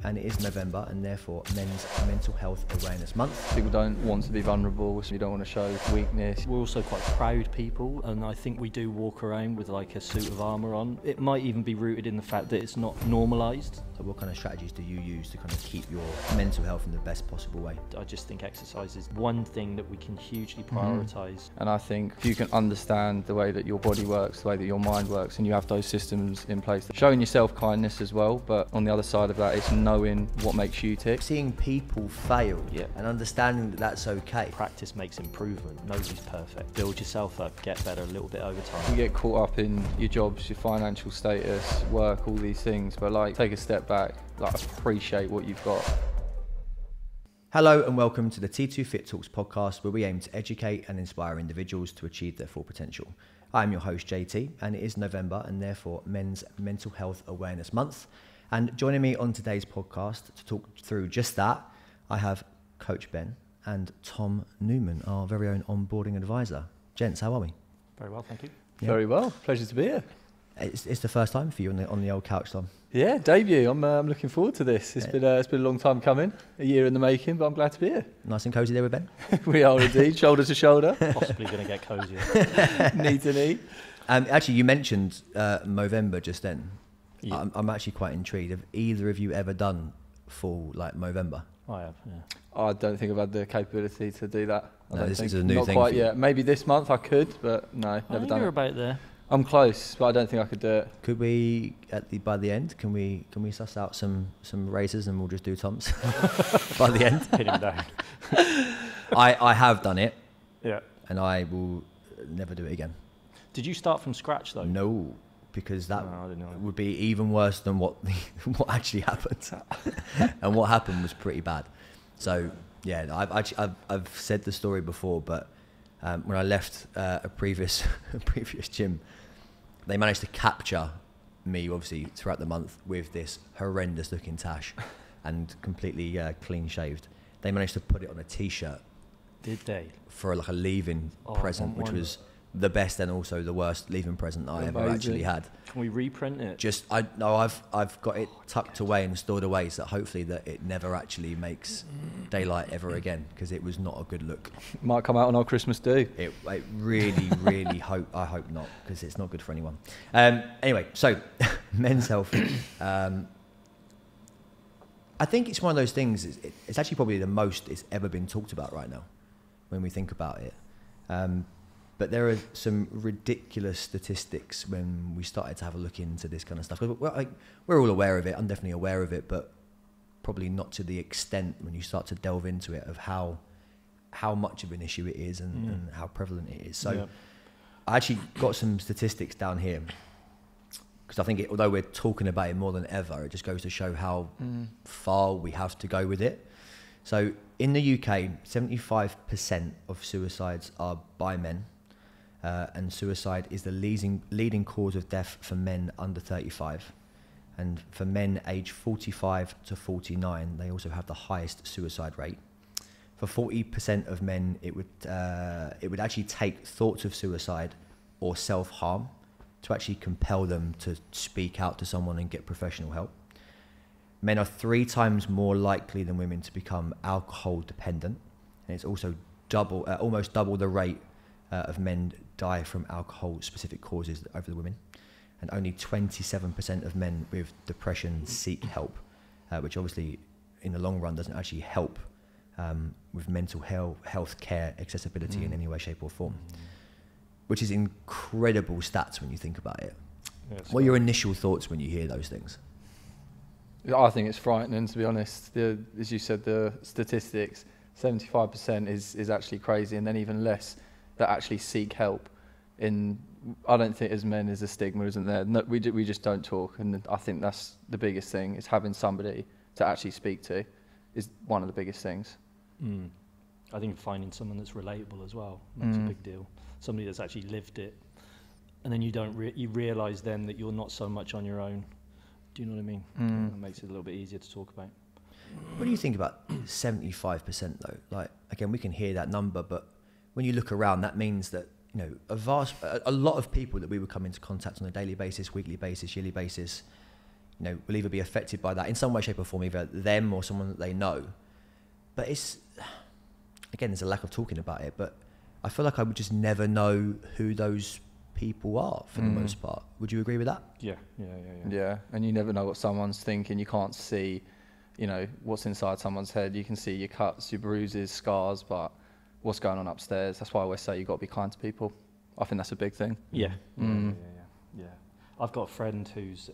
and it is November, and therefore Men's Mental Health Awareness Month. People don't want to be vulnerable, so you don't want to show weakness. We're also quite proud people, and I think we do walk around with like a suit of armour on. It might even be rooted in the fact that it's not normalised. So what kind of strategies do you use to kind of keep your mental health in the best possible way? I just think exercise is one thing that we can hugely prioritise. And I think if you can understand the way that your body works, the way that your mind works, and you have those systems in place, showing yourself kindness as well, but on the other side of that, it's knowing what makes you tick. Seeing people fail and understanding that that's okay. Practice makes improvement. Nobody's perfect. Build yourself up, get better a little bit over time. You get caught up in your jobs, your financial status, work, all these things, but like take a step back, like appreciate what you've got. Hello and welcome to the T2 Fit Talks podcast, where we aim to educate and inspire individuals to achieve their full potential. I'm your host JT, and it is November and therefore Men's Mental Health Awareness Month. And joining me on today's podcast to talk through just that, I have Coach Ben and Tom Newman, our very own onboarding advisor. Gents, how are we? Very well, thank you. Yeah. Very well, pleasure to be here. It's the first time for you on the old couch, Tom. Yeah, debut. I'm looking forward to this. It's been a long time coming, a year in the making, but I'm glad to be here. Nice and cozy there with Ben. We are indeed, shoulder to shoulder. Possibly going to get cosier. Knee to knee. Actually, you mentioned Movember just then. Yeah. I'm actually quite intrigued. Have either of you ever done full Movember? I have, yeah. I don't think I've had the capability to do that. This is a new Not thing quite for you. yet. Maybe this month I could, but no, I never think done you're it. about there. I'm close, but I don't think I could do it. Could we by the end? Can we suss out some races and we'll just do Tom's by the end? Pin him down. I have done it, Yeah. and I will never do it again. Did you start from scratch though? No, because that No, I didn't know. would be even worse than what actually happened. And what happened was pretty bad. So yeah, I've said the story before, but when I left a previous gym, they managed to capture me obviously throughout the month with this horrendous looking tash and completely clean shaved. They managed to put it on a t-shirt. Did they? For like a leaving present, which was the best and also the worst leaving present I ever actually had. Can we reprint it? I've got it tucked away and stored away, so hopefully that it never actually makes daylight ever again, because it was not a good look. Might come out on our Christmas do. It really I hope not, because it's not good for anyone. Anyway, so men's health. I think it's one of those things. It's actually probably the most it's ever been talked about right now, when we think about it. But there are some ridiculous statistics when we started to have a look into this kind of stuff. We're all aware of it. I'm definitely aware of it, but probably not to the extent when you start to delve into it of how much of an issue it is and how prevalent it is. So I actually got some statistics down here, because I think although we're talking about it more than ever, it just goes to show how far we have to go with it. So in the UK, 75% of suicides are by men. And suicide is the leading cause of death for men under 35. And for men aged 45 to 49, they also have the highest suicide rate. For 40% of men, it would actually take thoughts of suicide or self-harm to actually compel them to speak out to someone and get professional help. Men are 3 times more likely than women to become alcohol dependent. And it's also almost double the rate of men die from alcohol-specific causes over the women, and only 27% of men with depression seek help, which obviously in the long run doesn't actually help with mental health care accessibility in any way, shape or form, which is incredible stats when you think about it. What are your initial thoughts when you hear those things? I think it's frightening, to be honest. As you said, the statistics, 75% is actually crazy, and then even less that actually seek help. I don't think as men there's a stigma, isn't there? No, we just don't talk, and I think that's the biggest thing, is having somebody to actually speak to is one of the biggest things. I think finding someone that's relatable as well makes a big deal. Somebody that's actually lived it, and then you realise then that you're not so much on your own. Do you know what I mean? It makes it a little bit easier to talk about. What do you think about 75% though? Like, again, we can hear that number, but when you look around, that means that, you know, a lot of people that we would come into contact on a daily basis, weekly basis, yearly basis, will either be affected by that in some way, shape or form, either them or someone that they know. But it's, again, there's a lack of talking about it, but I feel like I would just never know who those people are for the most part. Would you agree with that? Yeah, and you never know what someone's thinking. You can't see, what's inside someone's head. You can see your cuts, your bruises, scars, but what's going on upstairs. That's why I always say you've got to be kind to people. I think that's a big thing. Yeah. I've got a friend whose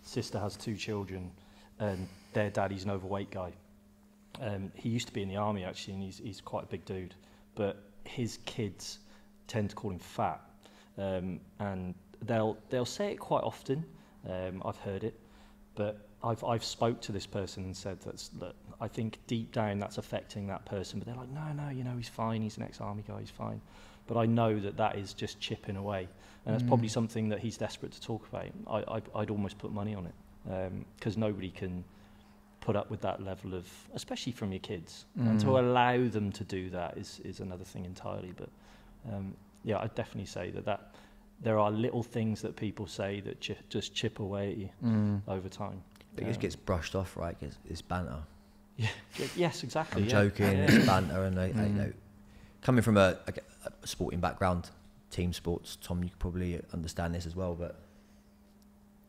sister has 2 children, and their daddy's an overweight guy. He used to be in the army actually, and he's quite a big dude. But his kids tend to call him fat, and they'll say it quite often. I've heard it, but I've spoke to this person and said that I think deep down that's affecting that person. But they're like, no, he's fine. He's an ex-army guy. He's fine. But I know that is just chipping away, and it's probably something that he's desperate to talk about. I'd almost put money on it, because nobody can put up with that level of, especially from your kids, and to allow them to do that is another thing entirely. But I'd definitely say that there are little things that people say that just chip away at you over time. It just gets brushed off, right? It's banter. Yeah. Yes, exactly. I'm joking. It's banter, and coming from a sporting background, team sports. Tom, you could probably understand this as well, but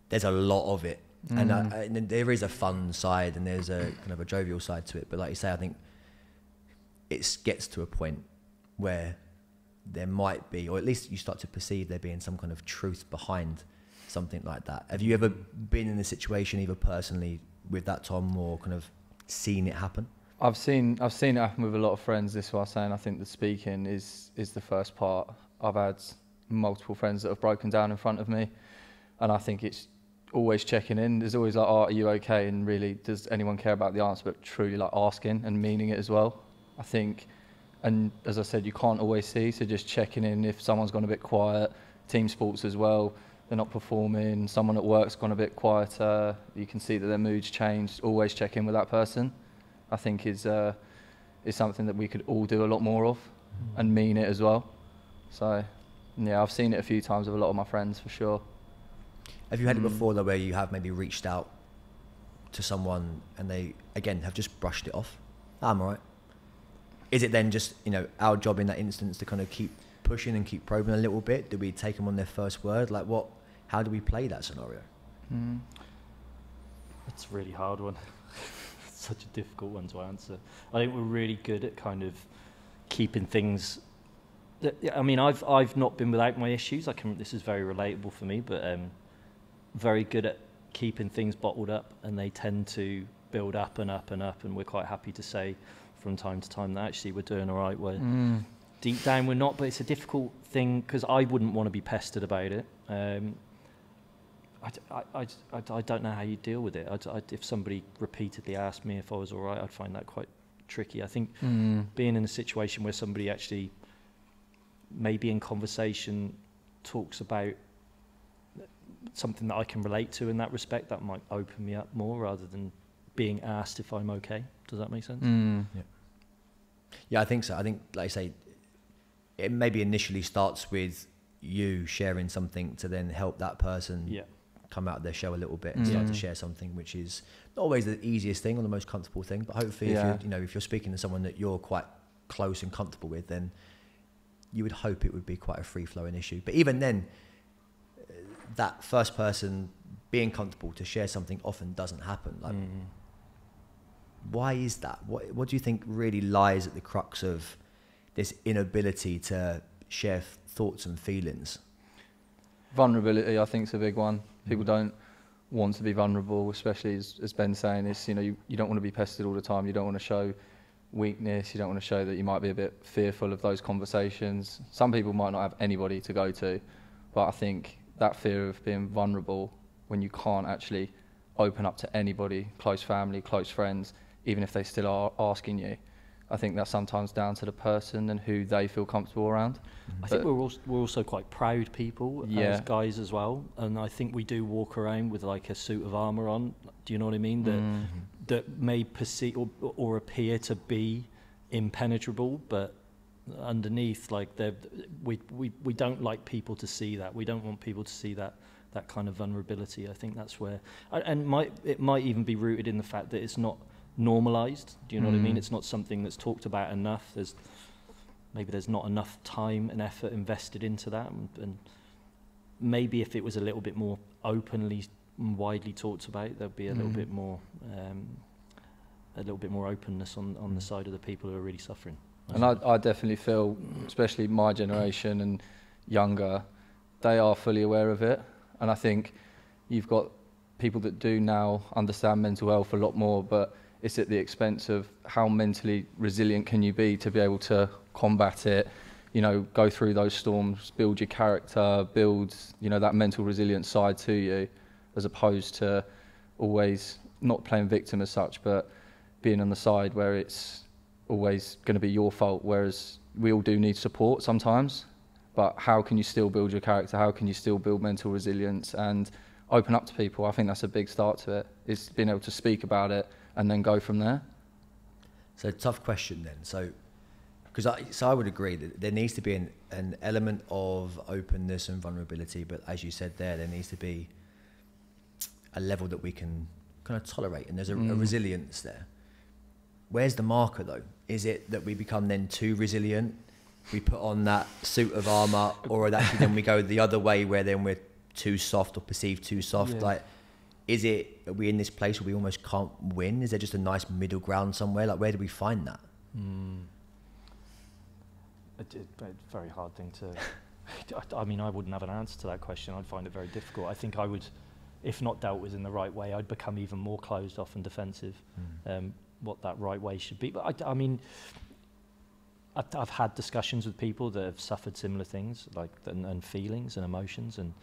there's a lot of it. And there is a fun side and there's a kind of a jovial side to it. But like you say, I think it gets to a point where there might be, or at least you start to perceive there being some kind of truth behind something like that. Have you ever been in a situation, either personally with that, Tom, or kind of seen it happen? I've seen it happen with a lot of friends. This is what I'm saying. I think the speaking is the first part. I've had multiple friends that have broken down in front of me, and I think it's always checking in. There's always like, are you okay? And really, does anyone care about the answer? But truly like asking and meaning it as well. I think, and as I said, you can't always see, so just checking in if someone's gone a bit quiet. Team sports as well, they're not performing. Someone at work's gone a bit quieter. You can see that their mood's changed. Always check in with that person. I think is something that we could all do a lot more of, and mean it as well. So, yeah, I've seen it a few times with a lot of my friends for sure. Have you had it before though, where you have maybe reached out to someone and they again have just brushed it off? I'm alright. Is it then just our job in that instance to kind of keep pushing and keep probing a little bit? Do we take them on their first word? Like what? How do we play that scenario? It's a really hard one. Such a difficult one to answer. I think we're really good at kind of keeping things. I mean, I've not been without my issues. This is very relatable for me, but very good at keeping things bottled up, and they tend to build up and up and up. And we're quite happy to say from time to time that actually we're doing all right. Where deep down we're not, but it's a difficult thing because I wouldn't want to be pestered about it. I don't know how you deal with it. If somebody repeatedly asked me if I was all right, I'd find that quite tricky. I think being in a situation where somebody actually, maybe in conversation, talks about something that I can relate to in that respect, that might open me up more rather than being asked if I'm okay. Does that make sense? Yeah, I think so. I think, like I say, it maybe initially starts with you sharing something to then help that person come out of their shell a little bit and start to share something, which is not always the easiest thing or the most comfortable thing, but hopefully if you're speaking to someone that you're quite close and comfortable with, then you would hope it would be quite a free-flowing issue. But even then, that first person being comfortable to share something often doesn't happen. Like, why is that? What do you think really lies at the crux of this inability to share thoughts and feelings? Vulnerability, I think, is a big one. People don't want to be vulnerable, especially as Ben's saying, is you don't want to be pestered all the time. You don't want to show weakness. You don't want to show that you might be a bit fearful of those conversations. Some people might not have anybody to go to, but I think that fear of being vulnerable when you can't actually open up to anybody, close family, close friends, even if they still are asking you, I think that's sometimes down to the person and who they feel comfortable around. I think we're also quite proud people as guys as well, and I think we do walk around with like a suit of armour on. Do you know what I mean? That may perceive or appear to be impenetrable, but underneath, like we don't like people to see that. We don't want people to see that that kind of vulnerability. I think that's where, and it might even be rooted in the fact that it's not normalized. Do you know what I mean? It's not something that's talked about enough. Maybe there's not enough time and effort invested into that, and maybe if it was a little bit more openly and widely talked about, there'd be a little bit more openness on the side of the people who are really suffering. And I definitely feel, especially my generation and younger, they are fully aware of it. And I think you've got people that do now understand mental health a lot more, but it's at the expense of how mentally resilient can you be to be able to combat it, you know, go through those storms, build your character, build, you know, that mental resilient side to you, as opposed to always not playing victim as such, but being on the side where it's always going to be your fault, whereas we all do need support sometimes. But how can you still build your character? How can you still build mental resilience and open up to people? I think that's a big start to it, is being able to speak about it and then go from there. So tough question then. So I would agree that there needs to be an element of openness and vulnerability, but as you said there needs to be a level that we can kind of tolerate, and there's a resilience there. Where's the marker though? Is it that we become then too resilient? We put on that suit of armour, or actually then we go the other way where then we're too soft or perceived too soft? Yeah. Like, are we in this place where we almost can't win? Is there just a nice middle ground somewhere? Like, where do we find that? It's a very hard thing to... I mean, I wouldn't have an answer to that question. I'd find it very difficult. I think I would, if not dealt with in the right way, I'd become even more closed off and defensive. What that right way should be. But I mean, I've had discussions with people that have suffered similar things, like and feelings and emotions, and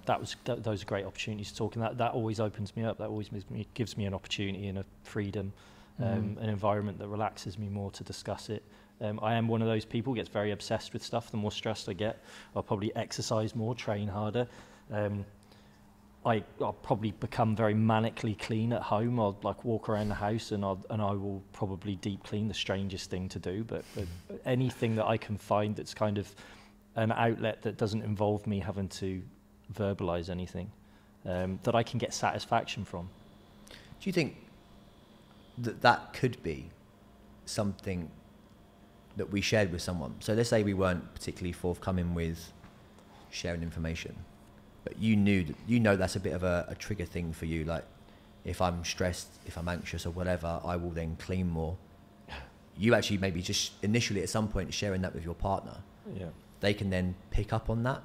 those are great opportunities to talk. And that always opens me up. That always gives me an opportunity and a freedom, an environment that relaxes me more to discuss it. I am one of those people who gets very obsessed with stuff. The more stressed I get, I'll probably exercise more, train harder. I'll probably become very manically clean at home. I'll like walk around the house and I will probably deep clean, the strangest thing to do. But anything that I can find that's kind of an outlet that doesn't involve me having to verbalise anything, that I can get satisfaction from. Do you think that could be something that we shared with someone? So let's say we weren't particularly forthcoming with sharing information, but you know that's a bit of a trigger thing for you. Like, if I'm stressed, if I'm anxious or whatever, I will then clean more. You actually maybe just initially at some point sharing that with your partner. Yeah. They can then pick up on that.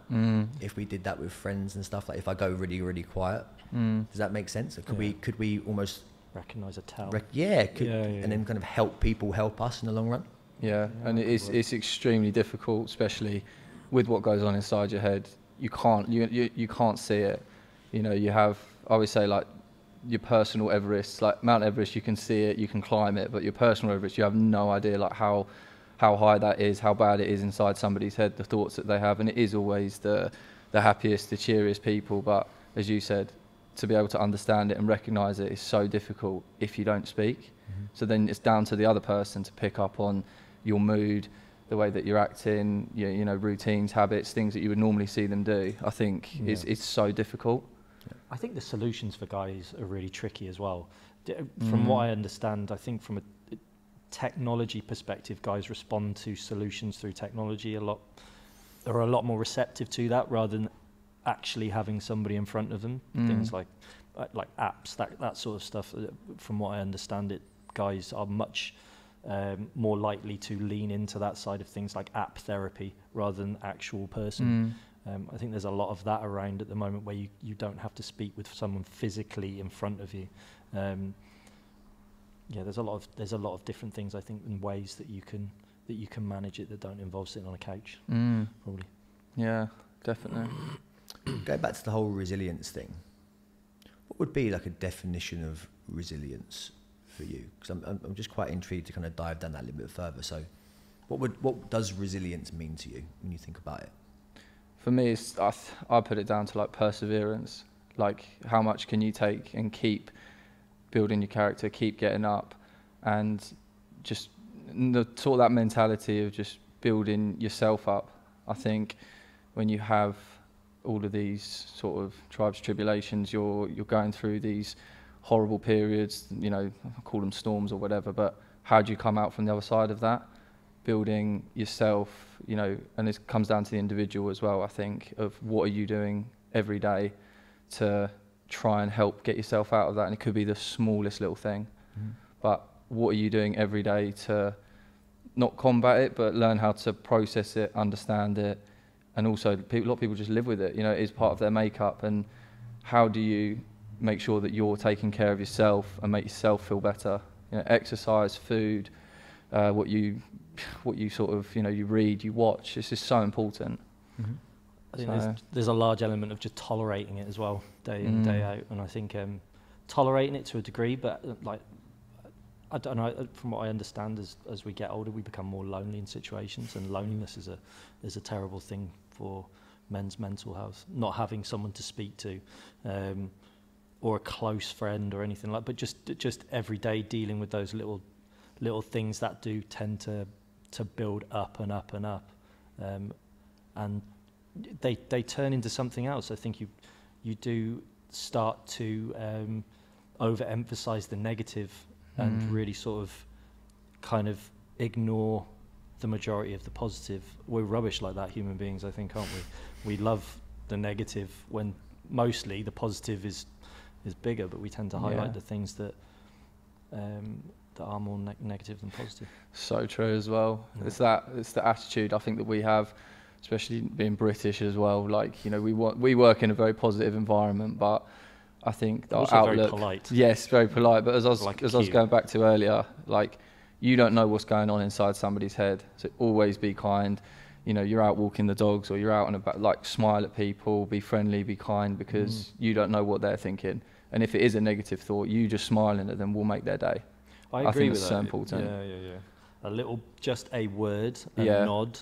If we did that with friends and stuff, like if I go really, really quiet, does that make sense? Or could we almost recognise a tell? And then kind of help people help us in the long run? Yeah, and it's extremely difficult, especially with what goes on inside your head. You can't see it. You know, you have, I always say, like your personal Everest, like Mount Everest, you can see it, you can climb it, but your personal Everest, you have no idea like how high that is, how bad it is inside somebody's head, the thoughts that they have, and it is always the happiest, the cheeriest people. But as you said, to be able to understand it and recognise it is so difficult if you don't speak. So then it's down to the other person to pick up on your mood, the way that you're acting, you know, routines, habits, things that you would normally see them do. I think it's so difficult. I think the solutions for guys are really tricky as well. From what I understand, I think from a technology perspective, guys respond to solutions through technology a lot more receptive to that rather than actually having somebody in front of them. Things like apps, that sort of stuff. From what I understand, guys are much more likely to lean into that side of things, like app therapy rather than actual person. I think there's a lot of that around at the moment where you don't have to speak with someone physically in front of you. There's a lot of different things, I think, and ways that you can manage it that don't involve sitting on a couch. Probably. Yeah, definitely. Going back to the whole resilience thing, what would be like a definition of resilience for you? Because I'm just quite intrigued to kind of dive down that a little bit further. So, what does resilience mean to you when you think about it? For me, I put it down to like perseverance. Like, how much can you take and keep building your character, keep getting up, and just sort of that mentality of just building yourself up. I think when you have all of these sort of tribes tribulations, you're going through these horrible periods, you know, I call them storms or whatever, but how do you come out from the other side of that? Building yourself, you know, and this comes down to the individual as well, I think, of what are you doing every day to try and help get yourself out of that. And it could be the smallest little thing, but what are you doing every day to not combat it, but learn how to process it, understand it, and also a lot of people just live with it, you know, it is part of their makeup. And how do you make sure that you're taking care of yourself and make yourself feel better? You know, exercise, food, what you sort of, you know, you read, you watch, it's just so important. I think there's a large element of just tolerating it as well, day in, day out. And I think tolerating it to a degree, but like, I don't know, from what I understand, as we get older, we become more lonely in situations, and loneliness is a terrible thing for men's mental health. Not having someone to speak to, or a close friend or anything like, but just every day dealing with those little things that do tend to build up and up and up, and they turn into something else. I think you do start to overemphasize the negative and really sort of kind of ignore the majority of the positive. We're rubbish like that, human beings, I think, aren't we? We love the negative when mostly the positive is bigger, but we tend to highlight the things that are more negative than positive. So true as well. It's the attitude I think that we have, especially being British as well. Like, you know, we work in a very positive environment, but I think our also outlook, very polite. Yes, very polite. But as I was going back to earlier, like, you don't know what's going on inside somebody's head. So always be kind. You know, you're out walking the dogs, or you're out and about, like, smile at people, be friendly, be kind, because you don't know what they're thinking. And if it is a negative thought, you just smiling at them will make their day. I agree think with it's that. so important. Yeah. A little, just a word, a nod,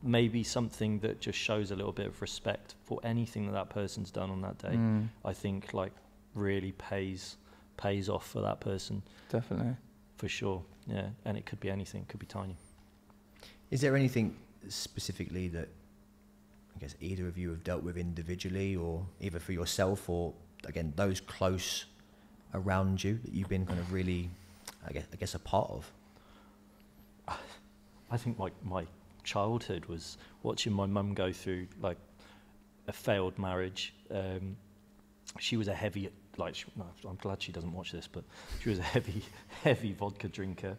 maybe something that just shows a little bit of respect for anything that person's done on that day. I think, like, really pays off for that person. Definitely. For sure, yeah. And it could be anything, it could be tiny. Is there anything specifically that I guess either of you have dealt with individually, or either for yourself or, again, those close around you that you've been kind of really, I guess a part of? I think my childhood was watching my mum go through, like, a failed marriage. She was a heavy, like, I'm glad she doesn't watch this, but she was a heavy vodka drinker,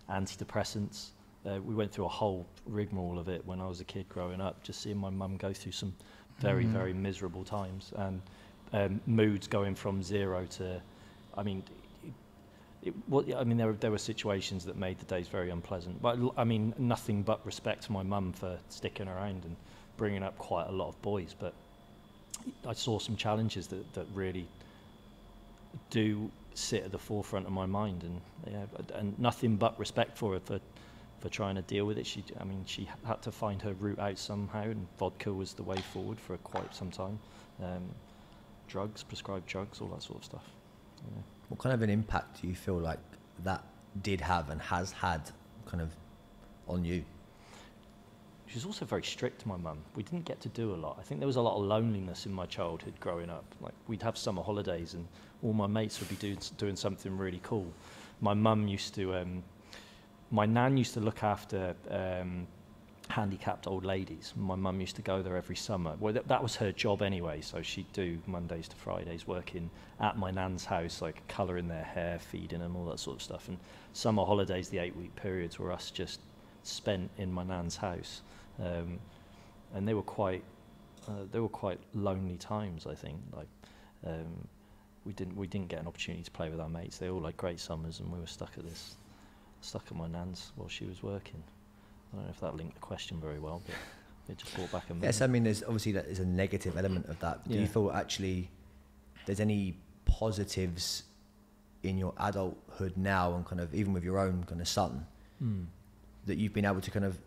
antidepressants. We went through a whole rigmarole of it when I was a kid growing up, just seeing my mum go through some very, very miserable times, and moods going from 0 to, I mean, there were situations that made the days very unpleasant. But I mean, nothing but respect to my mum for sticking around and bringing up quite a lot of boys. But I saw some challenges that really do sit at the forefront of my mind, and nothing but respect for her for trying to deal with it. She had to find her route out somehow, and vodka was the way forward for quite some time. Prescribed drugs, all that sort of stuff. Yeah. What kind of an impact do you feel like that did have and has had kind of on you? She was also very strict, my mum. We didn't get to do a lot. I think there was a lot of loneliness in my childhood growing up. Like, we'd have summer holidays and all my mates would be doing something really cool. My mum used to, my nan used to look after handicapped old ladies. My mum used to go there every summer. Well, that was her job anyway, so she'd do Mondays to Fridays working at my nan's house, like colouring their hair, feeding them, all that sort of stuff. And summer holidays, the 8-week periods, were us just spent in my nan's house. And they were quite lonely times, I think. Like, we didn't get an opportunity to play with our mates. They all had great summers, and we were stuck at my nan's while she was working. I don't know if that linked the question very well, but it just brought back a memory. Yes, I mean, there's obviously that is a negative element of that. Do you feel actually there's any positives in your adulthood now, and kind of even with your own kind of son, that you've been able to kind of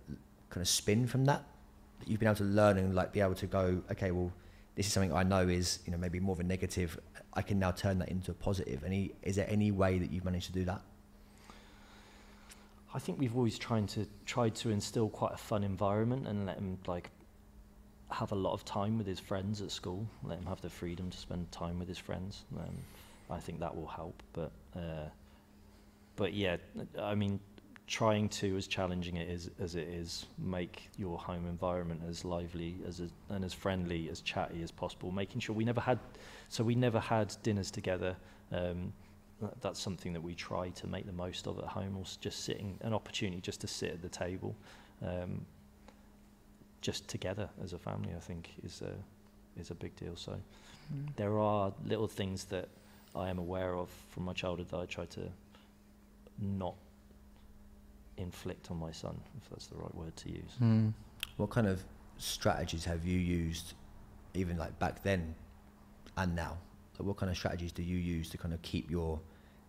spin from that you've been able to learn and like be able to go, okay, well, this is something I know is, you know, maybe more of a negative. I can now turn that into a positive. Is there any way that you've managed to do that? I think we've always tried to instill quite a fun environment and let him, like, have a lot of time with his friends at school, let him have the freedom to spend time with his friends. I think that will help. But yeah, I mean, trying to, as challenging it is as it is, make your home environment as lively and as friendly, as chatty as possible. Making sure we never had dinners together. That's something that we try to make the most of at home, or just an opportunity just to sit at the table, just together as a family. I think is a big deal. So there are little things that I am aware of from my childhood that I try to not inflict on my son, if that's the right word to use. What kind of strategies have you used, even like back then and now? So what kind of strategies do you use to kind of keep your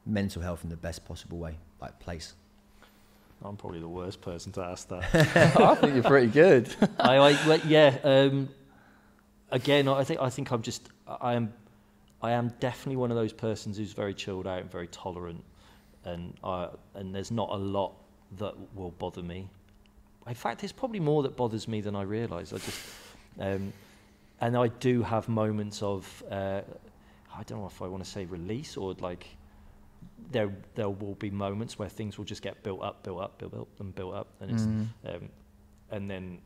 mental health in the best possible way, like place? I'm probably the worst person to ask that. I think you're pretty good. Again, I think I am definitely one of those persons who's very chilled out and very tolerant, and there's not a lot that will bother me. In fact, there's probably more that bothers me than I realise. And I do have moments of I don't know if I want to say release, or like there will be moments where things will just get built up, and then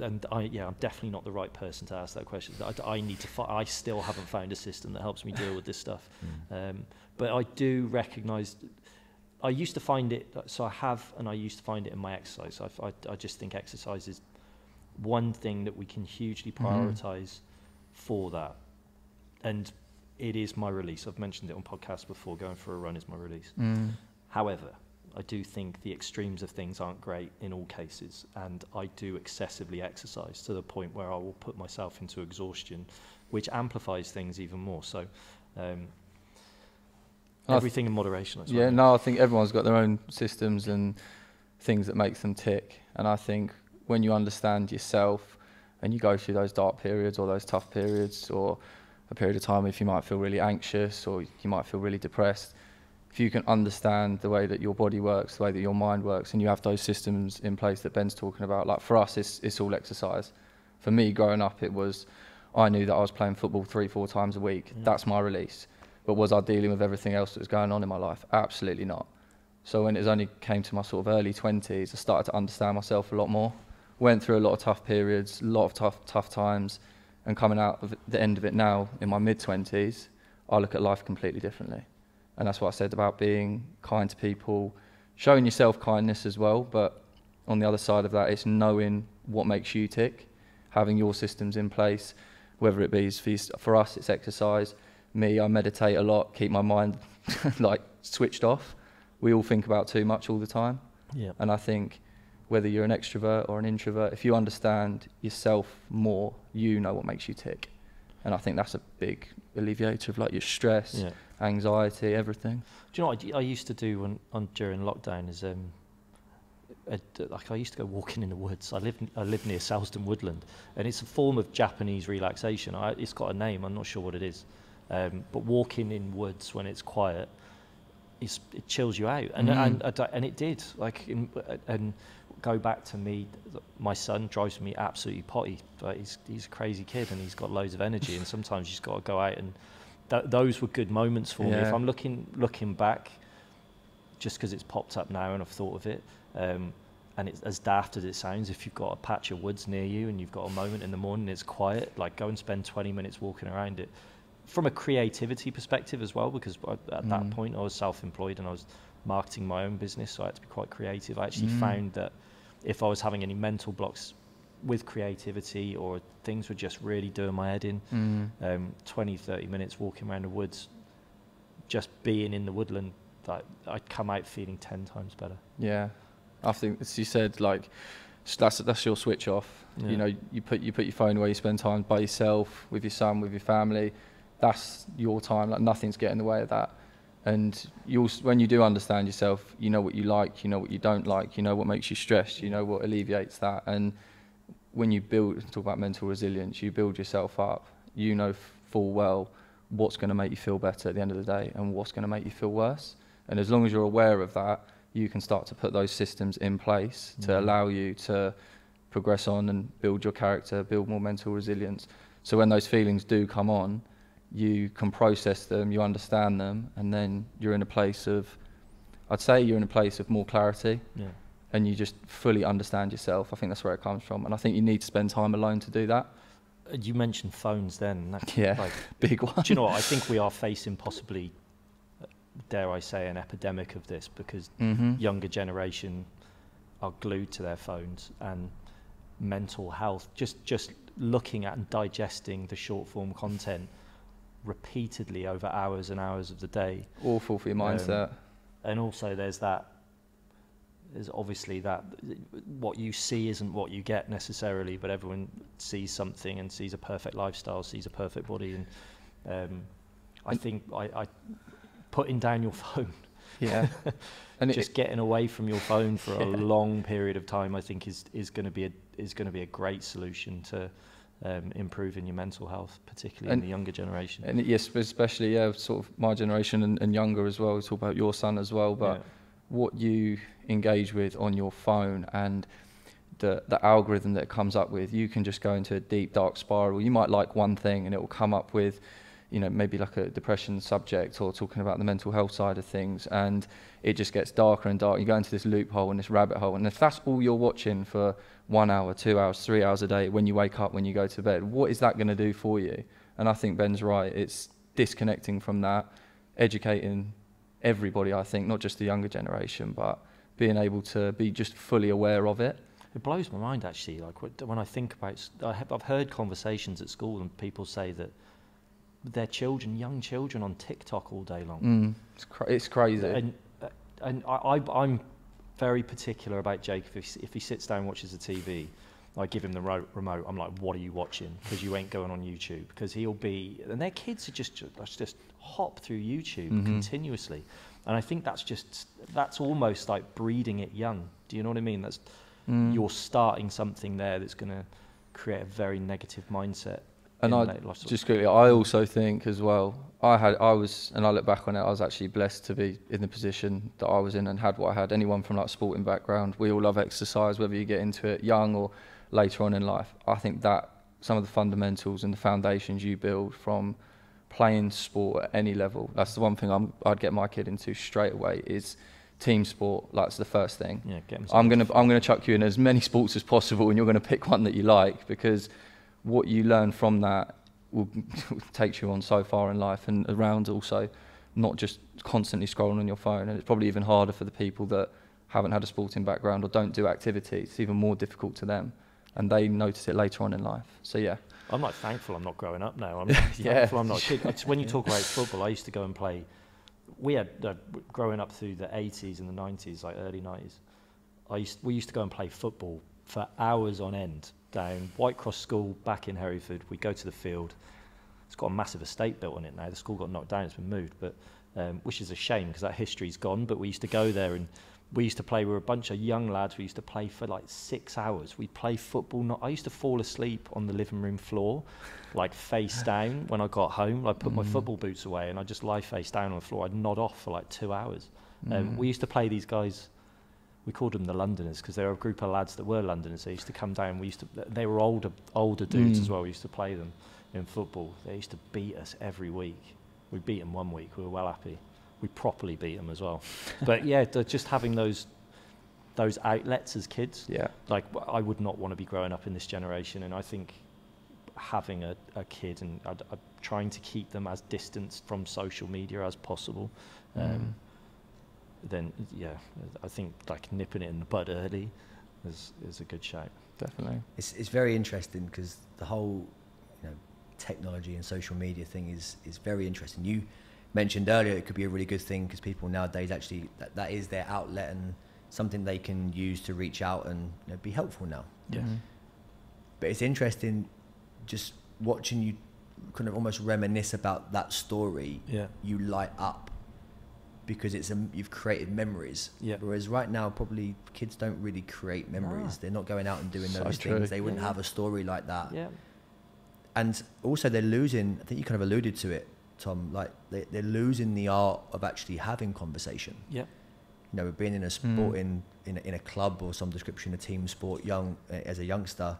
I'm definitely not the right person to ask that question. I need to. I still haven't found a system that helps me deal with this stuff. But I do recognise. I used to find it. So I have, and I used to find it in my exercise. I just think exercise is one thing that we can hugely prioritise for that, and it is my release. I've mentioned it on podcasts before. Going for a run is my release. However, I do think the extremes of things aren't great in all cases, and I do excessively exercise to the point where I will put myself into exhaustion, which amplifies things even more. So everything in moderation, I suppose. Yeah, no, I think everyone's got their own systems and things that makes them tick, and I think when you understand yourself and you go through those dark periods or those tough periods, or a period of time if you might feel really anxious or you might feel really depressed, if you can understand the way that your body works, the way that your mind works, and you have those systems in place that Ben's talking about, like for us it's all exercise. For me, growing up, it was, I knew that I was playing football 3-4 times a week. That's my release. But was I dealing with everything else that was going on in my life? Absolutely not. So when it only came to my sort of early 20s, I started to understand myself a lot more. Went through a lot of tough periods, a lot of tough times, and coming out of the end of it now in my mid-20s, I look at life completely differently. And that's what I said about being kind to people, showing yourself kindness as well, but on the other side of that, it's knowing what makes you tick, having your systems in place, whether it be for us, it's exercise. Me, I meditate a lot, keep my mind like switched off. We all think about too much all the time. Yeah. And I think whether you're an extrovert or an introvert, if you understand yourself more, you know what makes you tick. And I think that's a big alleviator of like your stress, anxiety, everything. Do you know what I used to do during lockdown is like I used to go walking in the woods. I live near Selsdon Woodland, and it's a form of Japanese relaxation. It's got a name, I'm not sure what it is. But walking in woods when it's quiet, it chills you out, and it did. And go back to me, my son drives me absolutely potty. But he's a crazy kid, and he's got loads of energy. And sometimes you just got to go out, and those were good moments for me. If I'm looking back, just because it's popped up now and I've thought of it, and it's as daft as it sounds, if you've got a patch of woods near you and you've got a moment in the morning, it's quiet. Like go and spend 20 minutes walking around it. From a creativity perspective as well, because at that point I was self-employed and I was marketing my own business, so I had to be quite creative. I actually found that if I was having any mental blocks with creativity or things were just really doing my head in, 20-30 minutes walking around the woods, just being in the woodland, I'd come out feeling 10 times better. Yeah, I think as you said, like that's your switch off. You know, you put your phone away, you spend time by yourself, with your son, with your family. That's your time. Like nothing's getting in the way of that. And when you do understand yourself, you know what you like, you know what you don't like, you know what makes you stressed, you know what alleviates that. And when you talk about mental resilience, you build yourself up. You know full well what's going to make you feel better at the end of the day and what's going to make you feel worse. And as long as you're aware of that, you can start to put those systems in place to allow you to progress on and build your character, build more mental resilience. So when those feelings do come on, you can process them, you understand them, and then you're in a place of, I'd say you're in a place of more clarity. Yeah. And you just fully understand yourself. I think that's where it comes from. And I think you need to spend time alone to do that. You mentioned phones then. That's Yeah, like, big one. do you know what? I think we are facing possibly, dare I say, an epidemic of this, because younger generation are glued to their phones, and mental health, just looking at and digesting the short form content repeatedly over hours and hours of the day. Awful for your mindset. And also there's obviously that what you see isn't what you get necessarily, but everyone sees something and sees a perfect lifestyle, sees a perfect body, and I think I putting down your phone, yeah, and just getting away from your phone for a long period of time, I think is going to be a great solution to improving your mental health, particularly in the younger generation. And yes, especially sort of my generation and younger as well. We talk about your son as well, but what you engage with on your phone and the algorithm that it comes up with, you can just go into a deep dark spiral. You might like one thing and it will come up with, you know, maybe like a depression subject or talking about the mental health side of things, and it just gets darker and darker. You go into this loophole and this rabbit hole, and if that's all you're watching for 1 hour, 2 hours, 3 hours a day, when you wake up, when you go to bed, what is that going to do for you? And I think Ben's right. It's disconnecting from that, educating everybody, I think, not just the younger generation, but being able to be just fully aware of it. It blows my mind, actually. Like when I think about, I've heard conversations at school and people say that their children, young children, on TikTok all day long. It's crazy. And I'm very particular about Jake. If he sits down and watches the TV, I give him the remote. I'm like, what are you watching? Because you ain't going on YouTube. Because he'll be, and their kids are just hop through YouTube continuously. And I think that's almost like breeding it young. Do you know what I mean? That's you're starting something there that's going to create a very negative mindset. And just quickly, I also think as well, I look back on it, I was actually blessed to be in the position that I was in and had what I had. Anyone from like a sporting background, we all love exercise, whether you get into it young or later on in life. I think that some of the fundamentals and the foundations you build from playing sport at any level, that's the one thing I'd get my kid into straight away is team sport. That's the first thing. Yeah, I'm gonna chuck you in as many sports as possible, and you're gonna pick one that you like, because what you learn from that will take you on so far in life and around, also not just constantly scrolling on your phone. And it's probably even harder for the people that haven't had a sporting background or don't do activities. It's even more difficult to them, and they notice it later on in life. So yeah, I'm like thankful I'm not growing up now. I'm thankful I'm not a kid. When you talk about football, I used to go and play. We had growing up through the 80s and the 90s, like early 90s. We used to go and play football for hours on end down Whitecross School back in Hereford. We'd go to the field. It's got a massive estate built on it now. The school got knocked down, it's been moved, but which is a shame because that history's gone. But we used to go there and we used to play. We were a bunch of young lads. We used to play for like 6 hours. We'd play football. I used to fall asleep on the living room floor, like face down when I got home. I'd put my football boots away and I'd just lie face down on the floor. I'd nod off for like 2 hours. We used to play these guys. We called them the Londoners because they were a group of lads that were Londoners. They used to come down. They were older dudes as well. We used to play them in football. They used to beat us every week. We beat them one week. We were well happy. We properly beat them as well. But yeah, just having those outlets as kids. Yeah. Like I would not want to be growing up in this generation, and I think having a kid and trying to keep them as distanced from social media as possible. Then yeah, I think like nipping it in the bud early is a good shout. Definitely. It's very interesting because the whole technology and social media thing is very interesting. You mentioned earlier it could be a really good thing because people nowadays actually that is their outlet and something they can use to reach out and be helpful now. Yeah. But it's interesting just watching you kind of almost reminisce about that story. Yeah. You light up because you've created memories. Yeah. Whereas right now probably kids don't really create memories. They're not going out and doing those things. They wouldn't have a story like that. Yeah. And also they're losing, I think you kind of alluded to it, Tom, like they're losing the art of actually having conversation. Yeah. you know, being in a sport, in a club or some description, a team sport, as a youngster,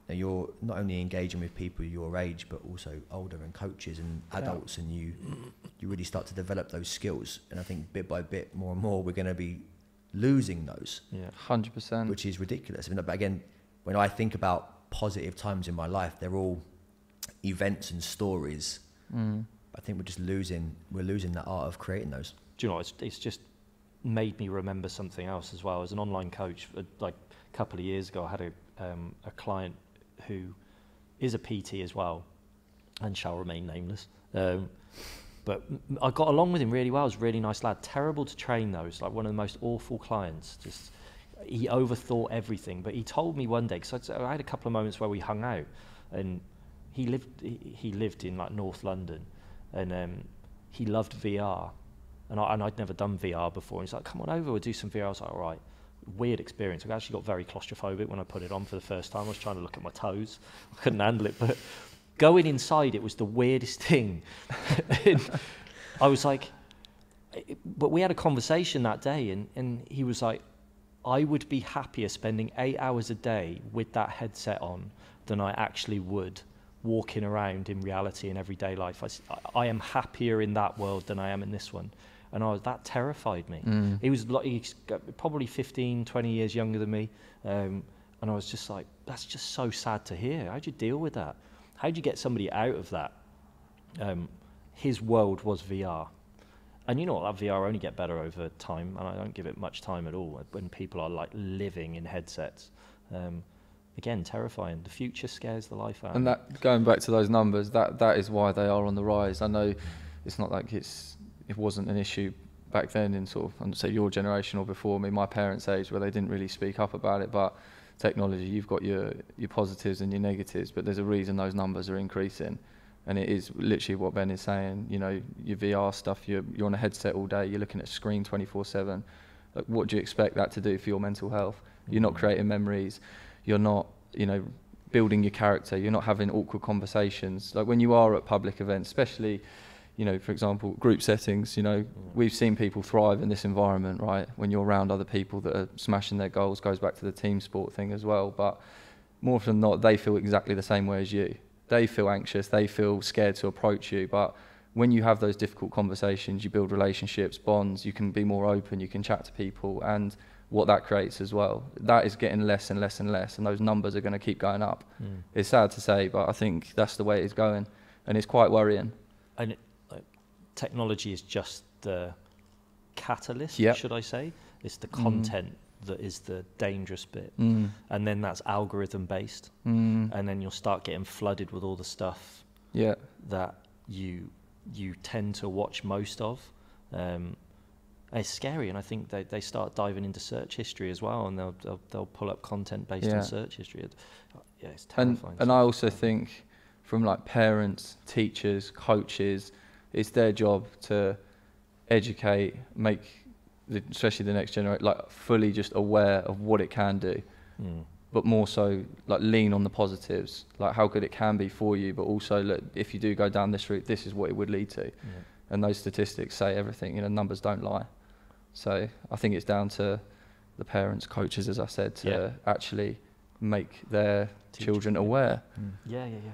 you know, you're not only engaging with people your age, but also older and coaches and adults, and you really start to develop those skills. And I think bit by bit, more and more, we're going to be losing those. Yeah, 100%. Which is ridiculous. I mean, but again, when I think about positive times in my life, they're all events and stories. I think we're losing that art of creating those. Do you know, it's just made me remember something else as well. As an online coach, like a couple of years ago, I had a client who is a PT as well, and shall remain nameless. But I got along with him really well. He was a really nice lad. Terrible to train though. It's like one of the most awful clients. Just he overthought everything. But he told me one day, because I had a couple of moments where we hung out, and he lived in like North London, and he loved VR, and I'd never done VR before. And he's like, "Come on over, we'll do some VR." I was like, "All right." Weird experience. I actually got very claustrophobic when I put it on for the first time. I was trying to look at my toes. I couldn't handle it. But going inside, it was the weirdest thing. I was like, but we had a conversation that day, and he was like, I would be happier spending 8 hours a day with that headset on than I actually would walking around in reality in everyday life. I am happier in that world than I am in this one. And that terrified me. He was like, he's probably 15, 20 years younger than me. And I was just like, that's just so sad to hear. How'd you deal with that? How'd you get somebody out of that? His world was VR. And you know what, that VR only get better over time, and I don't give it much time at all when people are like living in headsets. Again, terrifying. The future scares the life out of me. And that, going back to those numbers, that is why they are on the rise. I know it's not like it wasn't an issue back then in sort of, I'd say, your generation or before me, my parents' age, where they didn't really speak up about it. But technology, you've got your positives and your negatives, but there's a reason those numbers are increasing. And it is literally what Ben is saying. You know, your VR stuff, you're on a headset all day, you're looking at a screen 24/7. Like, what do you expect that to do for your mental health? You're not creating memories. You're not, you know, building your character. You're not having awkward conversations. Like when you are at public events, especially, you know, for example, group settings, you know, we've seen people thrive in this environment, right? When you're around other people that are smashing their goals, goes back to the team sport thing as well. But more often than not, they feel exactly the same way as you. They feel anxious, they feel scared to approach you. But when you have those difficult conversations, you build relationships, bonds, you can be more open, you can chat to people, and what that creates as well. That is getting less and less and less, and those numbers are going to keep going up. It's sad to say, but I think that's the way it is going, and it's quite worrying. And technology is just the catalyst, should I say? It's the content that is the dangerous bit. And then that's algorithm based. And then you'll start getting flooded with all the stuff that you tend to watch most of. It's scary, and I think they start diving into search history as well, and they'll pull up content based on search history. Yeah, it's terrifying. And I also think from like parents, teachers, coaches, it's their job to educate, make especially the next generation like fully just aware of what it can do, but more so like lean on the positives, like how good it can be for you, but also look, if you do go down this route, this is what it would lead to. And those statistics say everything, you know, numbers don't lie. So I think it's down to the parents, coaches, as I said, to actually make their children aware.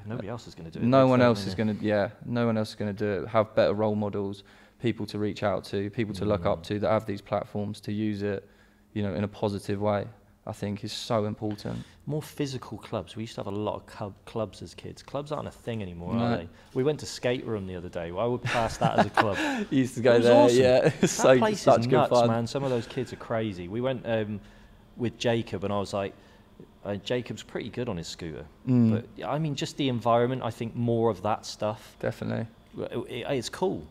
Nobody else is going to do it. No one else is going to do it. Have better role models, people to reach out to, people to look up to that have these platforms to use it, you know, in a positive way. I think is so important. More physical clubs. We used to have a lot of clubs as kids. Clubs aren't a thing anymore, are they? We went to Skate Room the other day. I would class that as a club. You used to go there, awesome. That place such is good nuts, fun. man. Some of those kids are crazy. We went with Jacob, and I was like, Jacob's pretty good on his scooter. But I mean, just the environment. I think more of that stuff. Definitely. It's cool.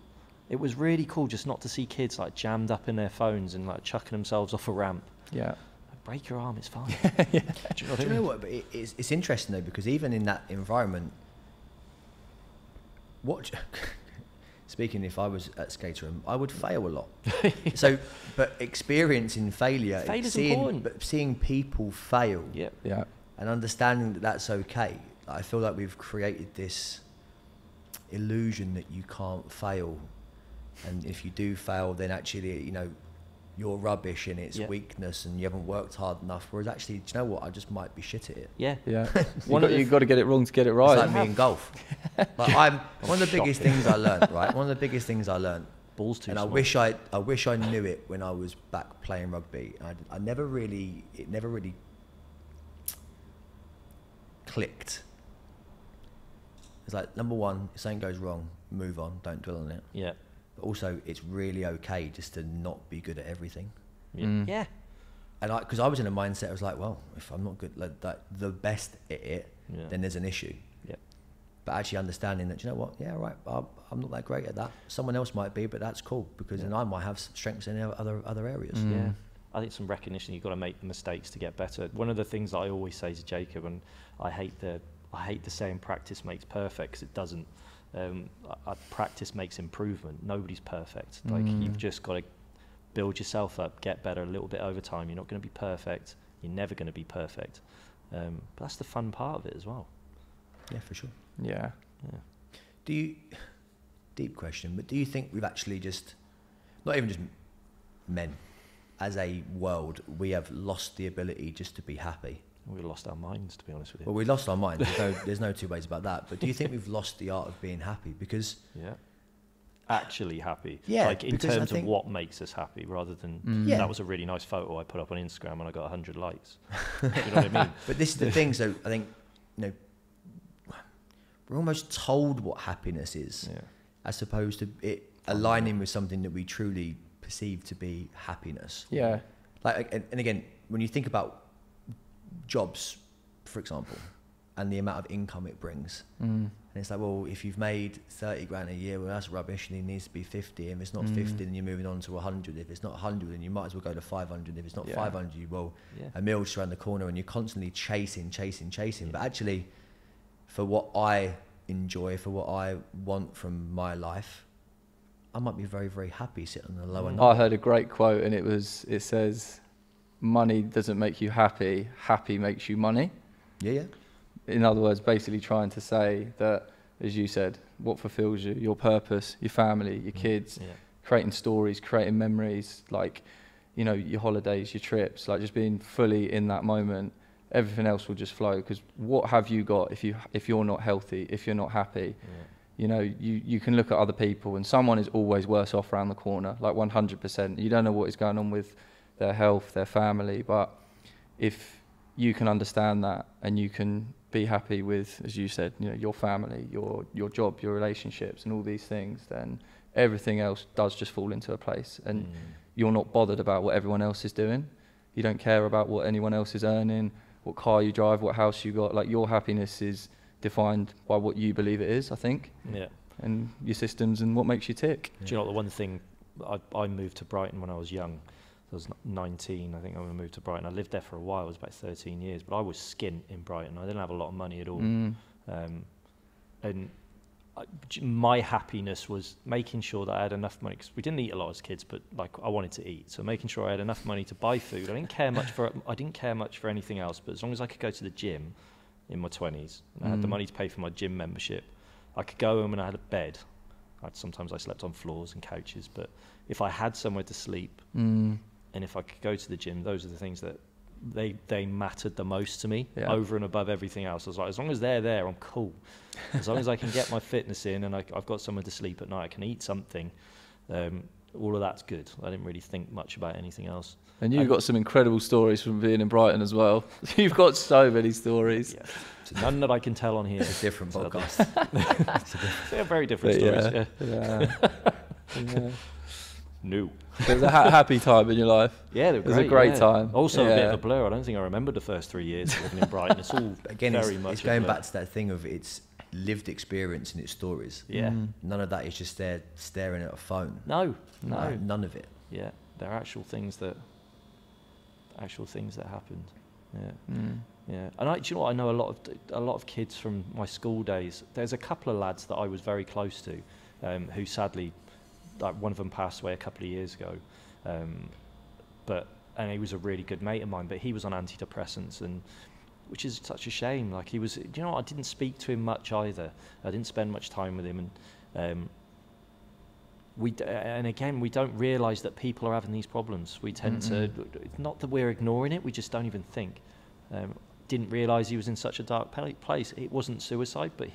It was really cool just not to see kids like jammed up in their phones and like chucking themselves off a ramp. Yeah. Break your arm, it's fine. Do you know what? But it's interesting though, because even in that environment, speaking, if I was at Skate Room, I would fail a lot. So, but experiencing failure, seeing people fail, and understanding that that's okay. I feel like we've created this illusion that you can't fail, and if you do fail, then actually, you know, you're rubbish and it's Yeah. weakness and you haven't worked hard enough. Whereas actually, do you know what? I just might be shit at it. Yeah. Yeah. One of the- You've got to get it wrong to get it right. It's like me in golf. Like one of the biggest things I learned, right? One of the biggest things I learned, Ball's too and small. I wish I knew it when I was back playing rugby. It never really clicked. It's like, number one, if something goes wrong, move on, don't dwell on it. Yeah. But also, it's really okay just to not be good at everything. Yeah. Mm. Yeah. And because I was in a mindset, I was like, well, if I'm not good, like the best at it, Yeah. then there's an issue. Yeah. But actually understanding that, you know what, yeah, right, I'm not that great at that. Someone else might be, but that's cool because then I might have strengths in other areas. Mm. Yeah, I think some recognition. You've got to make the mistakes to get better. One of the things that I always say to Jacob, and I hate the saying practice makes perfect, because it doesn't. Practice makes improvement. Nobody's perfect. Like, you've just got to build yourself up, get better a little bit over time. You're not going to be perfect. You're never going to be perfect. But that's the fun part of it as well. Yeah, for sure. Yeah. Yeah. Deep question, but do you think we've actually just, not even just men, as a world, we have lost the ability just to be happy? We've lost our minds, to be honest with you. Well, we lost our minds. There's no two ways about that. But do you think we've lost the art of being happy? Because Yeah. Actually happy. Yeah, Like, in because I terms of think- what makes us happy, rather than Yeah. that was a really nice photo I put up on Instagram and I got 100 likes. Do you know what I mean? But this is the thing. So I think, we're almost told what happiness is, Yeah. as opposed to it aligning with something that we truly perceive to be happiness. Yeah. Like, and again, when you think about jobs, for example, and the amount of income it brings, and it's like, well, if you've made 30 grand a year, well, that's rubbish, and it needs to be 50. And if it's not 50, then you're moving on to 100. If it's not 100, then you might as well go to 500. If it's not Yeah. 500, you will Yeah. a meal just around the corner, and you're constantly chasing. But actually, for what I enjoy, for what I want from my life, I might be very, very happy sitting on a lower number. I heard a great quote, and it says, money doesn't make you happy, happy makes you money. Yeah. In other words, basically trying to say that, as you said, what fulfills you, your purpose, your family, your kids, Yeah. creating stories, creating memories, like, your holidays, your trips, like just being fully in that moment. Everything else will just flow, because what have you got if you're not healthy, if you're not happy? Yeah. You can look at other people, and someone is always worse off around the corner, like 100%. You don't know what is going on with their health, their family, but if you can understand that and you can be happy with, as you said, your family, your job, your relationships, and all these things, then everything else does just fall into a place, and you're not bothered about what everyone else is doing. You don't care about what anyone else is earning, what car you drive, what house you got. Like, your happiness is defined by what you believe it is, I think, Yeah. and your systems and what makes you tick. Do you know what, the one thing, I moved to Brighton when I was young. I was 19, I think, when I moved to Brighton. I lived there for a while, it was about 13 years, but I was skint in Brighton. I didn't have a lot of money at all. And my happiness was making sure that I had enough money, because we didn't eat a lot as kids, but like, I wanted to eat. So making sure I had enough money to buy food. I didn't care much for anything else, but as long as I could go to the gym in my 20s, and I had the money to pay for my gym membership, I could go home and I had a bed. Sometimes I slept on floors and couches, but if I had somewhere to sleep, and if I could go to the gym, those are the things that they mattered the most to me, over and above everything else. I was like, as long as they're there, I'm cool. As long as I can get my fitness in, and I've got somewhere to sleep at night, I can eat something, all of that's good. I didn't really think much about anything else. And you've got some incredible stories from being in Brighton as well. You've got so many stories. Yeah. None that I can tell on here. It's a different podcast. They're very different stories. Yeah. No. It was a happy time in your life. Yeah, it was a great time. Also a bit of a blur. I don't think I remembered the first 3 years of living in Brighton. It's all Again, very much it's a going blur. back to that thing of its lived experience and its stories. Yeah. None of that is just there staring at a phone. No. None of it. Yeah, they're actual things that happened. Yeah. Yeah. And do you know what? I know a lot of kids from my school days. There's a couple of lads that I was very close to, who sadly, like, one of them passed away a couple of years ago. And he was a really good mate of mine, but he was on antidepressants, and which is such a shame. Like, he was, do you know what? I didn't speak to him much either. I didn't spend much time with him, and and again, we don't realise that people are having these problems. We tend to, it's not that we're ignoring it, we just don't even think. Didn't realise he was in such a dark place. It wasn't suicide, but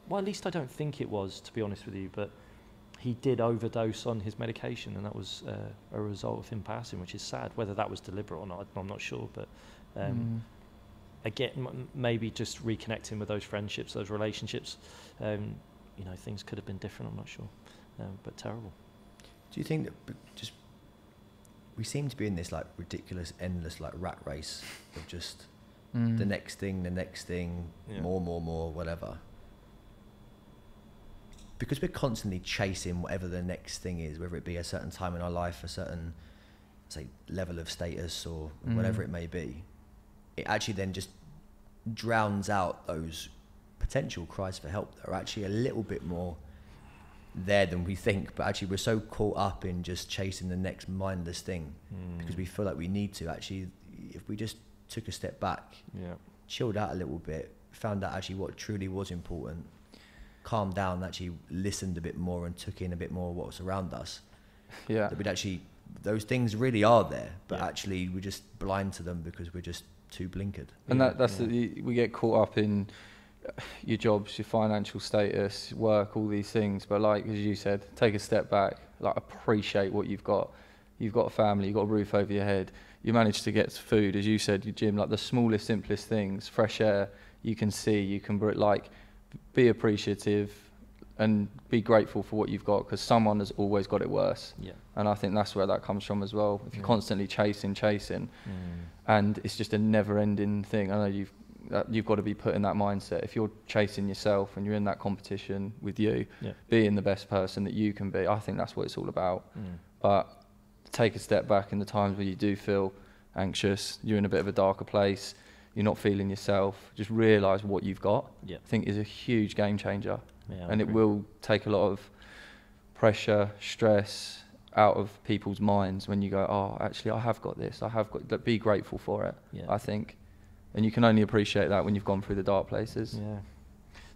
well, at least I don't think it was, to be honest with you, but he did overdose on his medication, and that was a result of him passing, which is sad. Whether that was deliberate or not, I'm not sure, but again, maybe just reconnecting with those friendships, those relationships, you know, things could have been different, I'm not sure, but terrible. Do you think that just we seem to be in this like ridiculous, endless like rat race of just the next thing, more, whatever? Because we're constantly chasing whatever the next thing is, whether it be a certain time in our life, a certain, say, level of status or whatever it may be, it actually then just drowns out those potential cries for help that are actually a little bit more there than we think. But actually we're so caught up in just chasing the next mindless thing because we feel like we need to. Actually, if we just took a step back, chilled out a little bit, found out actually what truly was important, calmed down, actually listened a bit more and took in a bit more of what's around us, that we'd actually, those things really are there, but actually we're just blind to them because we're just too blinkered. And that's we get caught up in your jobs, your financial status, work, all these things, but like as you said, take a step back, like appreciate what you've got. You've got a family, you've got a roof over your head, you managed to get food, as you said, your gym, like the smallest, simplest things, fresh air, you can see, you can like be appreciative and be grateful for what you've got, because someone has always got it worse. And I think that's where that comes from as well. If you're constantly chasing and it's just a never-ending thing. I know you've got to be put in that mindset. If you're chasing yourself and you're in that competition with you, being the best person that you can be, I think that's what it's all about. But take a step back in the times where you do feel anxious, you're in a bit of a darker place, you're not feeling yourself, just realise what you've got. I think is a huge game changer. And it will take a lot of pressure, stress out of people's minds when you go, oh, actually, I have got this. Be grateful for it, I think. And you can only appreciate that when you've gone through the dark places.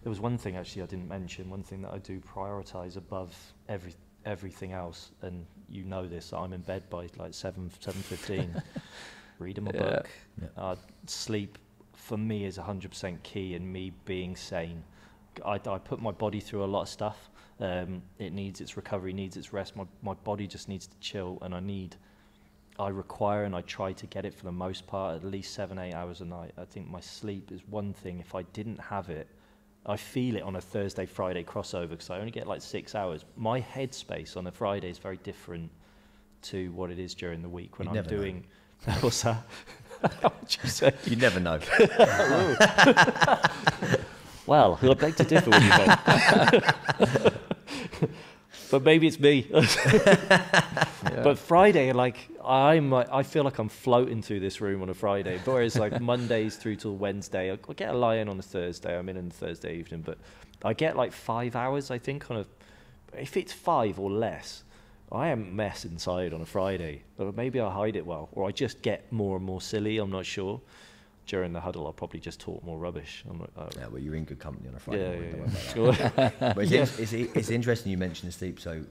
There was one thing, actually, I didn't mention, one thing that I do prioritise above everything else, and you know this, I'm in bed by like 7:15, reading my book. Sleep, for me, is 100% key in me being sane. I put my body through a lot of stuff. It needs its recovery, needs its rest. My body just needs to chill, and I require and I try to get it for the most part, at least 7-8 hours a night. I think my sleep is one thing. If I didn't have it, I feel it on a Thursday, Friday crossover because I only get like 6 hours. My headspace on a Friday is very different to what it is during the week when I'm doing. What's that? What you say? You never know. Well, I beg to differ with you, Ben. But maybe it's me. But Friday, like I feel like I'm floating through this room on a Friday. Whereas like Mondays through till Wednesday, I get a lie-in on a Thursday. I'm in on Thursday evening, but I get like 5 hours, I think, if it's 5 or less. I am a mess inside on a Friday. But maybe I hide it well, or I just get more and more silly. I'm not sure. During the huddle, I'll probably just talk more rubbish. Well, you're in good company on a Friday. Sure. But it's interesting you mentioned sleep. So, kind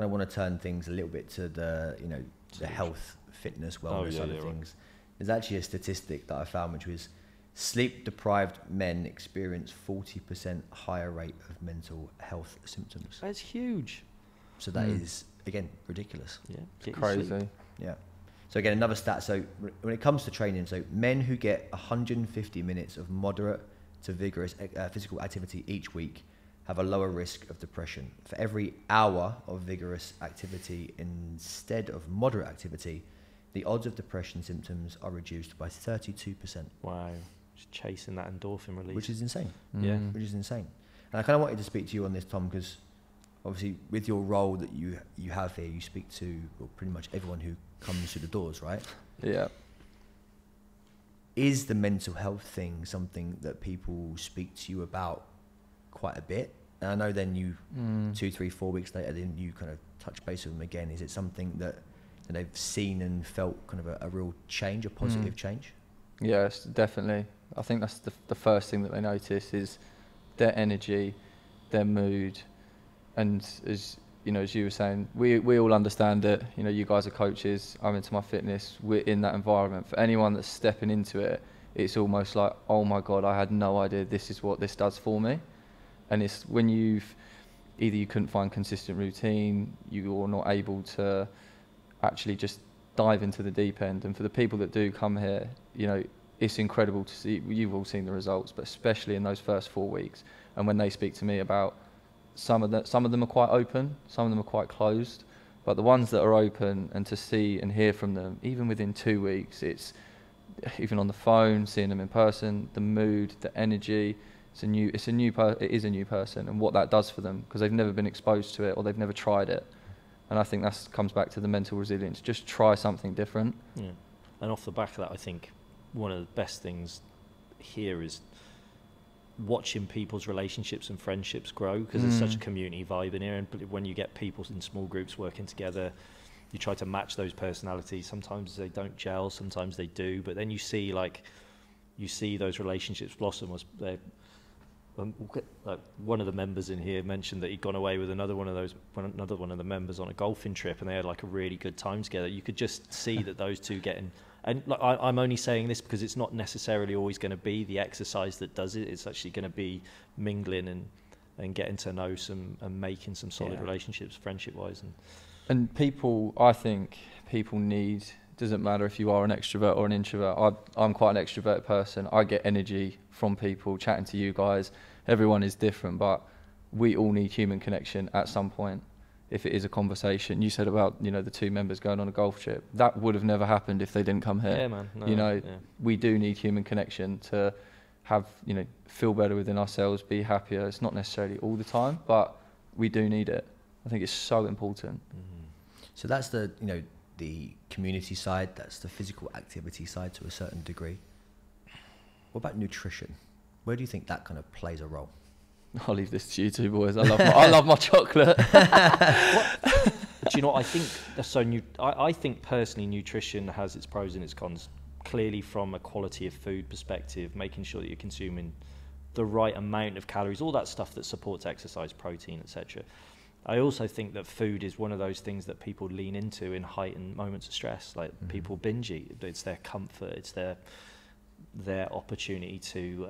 of want to turn things a little bit to the health, fitness, wellness side of things. Right. There's actually a statistic that I found, which was sleep-deprived men experience 40% higher rate of mental health symptoms. That's huge. So that is, again, ridiculous. It's crazy. So again, another stat. So when it comes to training, so men who get 150 minutes of moderate to vigorous physical activity each week have a lower risk of depression. For every hour of vigorous activity instead of moderate activity, the odds of depression symptoms are reduced by 32%. Wow. Just chasing that endorphin release. Which is insane. Which is insane. And I kind of wanted to speak to you on this, Tom, because obviously with your role that you have here, you speak to pretty much everyone who comes through the doors, right? Is the mental health thing something that people speak to you about quite a bit? And I know then you 2, 3, 4 weeks later, then you kind of touch base with them again. Is it something that they've seen and felt kind of a real change, a positive change? Yes, definitely. I think that's the first thing that they notice is their energy, their mood, and as you know, as you were saying, we all understand it. You know, you guys are coaches. I'm into my fitness. We're in that environment. For anyone that's stepping into it, it's almost like, oh my God, I had no idea this is what this does for me. And it's when either you couldn't find consistent routine, you're not able to actually just dive into the deep end. And for the people that do come here, you know, it's incredible to see. You've all seen the results, but especially in those first 4 weeks. And when they speak to me about some of them are quite open, some of them are quite closed, but the ones that are open, and to see and hear from them, even within 2 weeks, it's even on the phone, seeing them in person, the mood, the energy. It is a new person, and what that does for them, because they've never been exposed to it or they've never tried it. And I think that comes back to the mental resilience. Just try something different. Yeah. And off the back of that, I think one of the best things here is watching people's relationships and friendships grow, because there's such a community vibe in here. And when you get people in small groups working together, you try to match those personalities. Sometimes they don't gel, sometimes they do. But then you see those relationships blossom. Like one of the members in here mentioned that he'd gone away with another one of the members on a golfing trip, and they had like a really good time together. You could just see that those two getting, and like, I'm only saying this because it's not necessarily always going to be the exercise that does it. It's actually going to be mingling and getting to know some and making some solid relationships, friendship wise. And people, I think people need, doesn't matter if you are an extrovert or an introvert. I'm quite an extrovert person. I get energy from people, chatting to you guys. Everyone is different, but we all need human connection at some point. If it is a conversation, you said about, you know, the two members going on a golf trip, that would have never happened if they didn't come here. Yeah, man. No, you know, we do need human connection to have, you know, feel better within ourselves, be happier. It's not necessarily all the time, but we do need it. I think it's so important. So that's the, you know, the community side, that's the physical activity side to a certain degree. What about nutrition? Where do you think that kind of plays a role? I'll leave this to you two boys. I love my chocolate. Do you know what I think? I think personally, nutrition has its pros and its cons. Clearly, from a quality of food perspective, making sure that you're consuming the right amount of calories, all that stuff that supports exercise, protein, etc. I also think that food is one of those things that people lean into in heightened moments of stress. Like people binge eat. It's their comfort. It's their opportunity to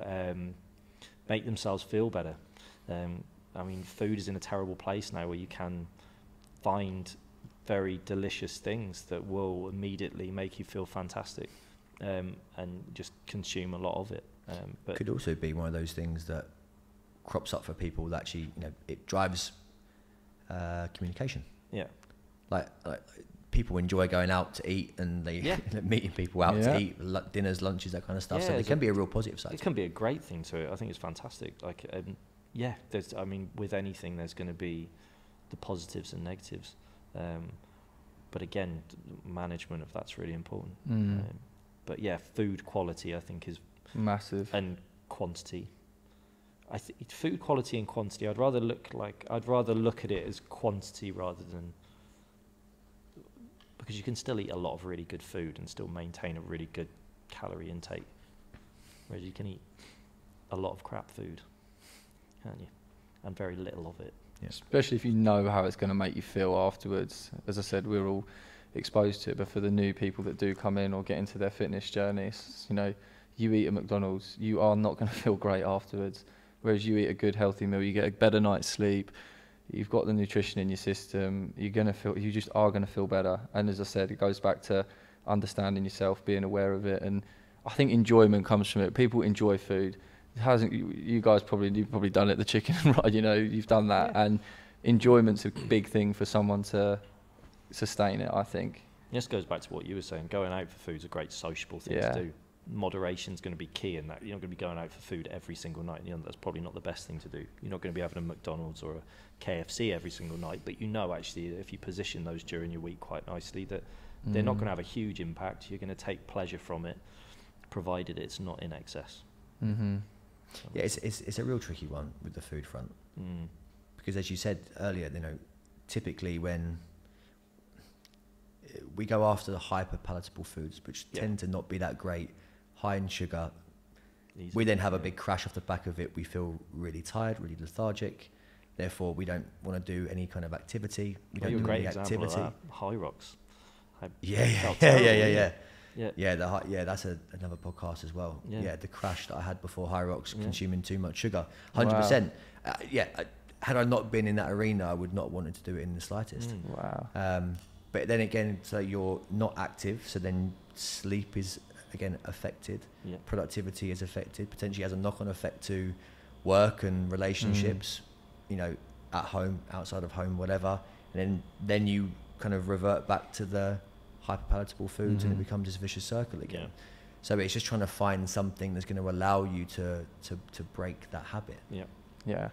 make themselves feel better. I mean, food is in a terrible place now where you can find very delicious things that will immediately make you feel fantastic, and just consume a lot of it. But could also be one of those things that crops up for people that actually, you know, it drives communication. Yeah. Like people enjoy going out to eat, and they meeting people out to eat, dinners, lunches, that kind of stuff. So it can be a real positive side. It can be a great thing to it. I think it's fantastic. Like, with anything, there's going to be the positives and negatives. But again, management of that's really important. But yeah, food quality, I think, is massive, and quantity. Food quality and quantity. I'd rather look at it as quantity rather than, because you can still eat a lot of really good food and still maintain a really good calorie intake, whereas you can eat a lot of crap food, can't you? And very little of it. Yeah. Especially if you know how it's going to make you feel afterwards. As I said, we're all exposed to it, but for the new people that do come in or get into their fitness journeys, you know, you eat at McDonald's, you are not going to feel great afterwards. Whereas you eat a good healthy meal, you get a better night's sleep, you've got the nutrition in your system, you just are going to feel better. And as I said, it goes back to understanding yourself, being aware of it. And I think enjoyment comes from it. People enjoy food. You guys you've probably done it, the chicken right, you know, you've done that. Yeah. And enjoyment's a big thing for someone to sustain it, I think. This goes back to what you were saying. Going out for food is a great sociable thing to do. Moderation is going to be key in that. You're not going to be going out for food every single night. You know, that's probably not the best thing to do. You're not going to be having a McDonald's or a KFC every single night, but you know, actually, if you position those during your week quite nicely, that they're not going to have a huge impact. You're going to take pleasure from it, provided it's not in excess. Yeah, it's a real tricky one with the food front, because as you said earlier, you know, typically when we go after the hyper palatable foods, which tend to not be that great, high in sugar, we then have a big crash off the back of it. We feel really tired, really lethargic. Therefore, we don't want to do any kind of activity. We Well, don't you're a do great any example activity. of that. High Rocks. Yeah. Yeah. Yeah, that's another podcast as well. Yeah. Yeah, the crash that I had before High Rocks, Yeah. consuming too much sugar, 100%. Had I not been in that arena, I would not wanted to do it in the slightest. Wow. But then again, so you're not active, so then sleep is again affected. Yeah. Productivity is affected. Potentially has a knock-on effect to work and relationships. You know, at home, outside of home, whatever. And then you kind of revert back to the hyperpalatable foods, and it becomes this vicious circle again. Yeah. So it's just trying to find something that's going to allow you to break that habit, Yeah. Yeah.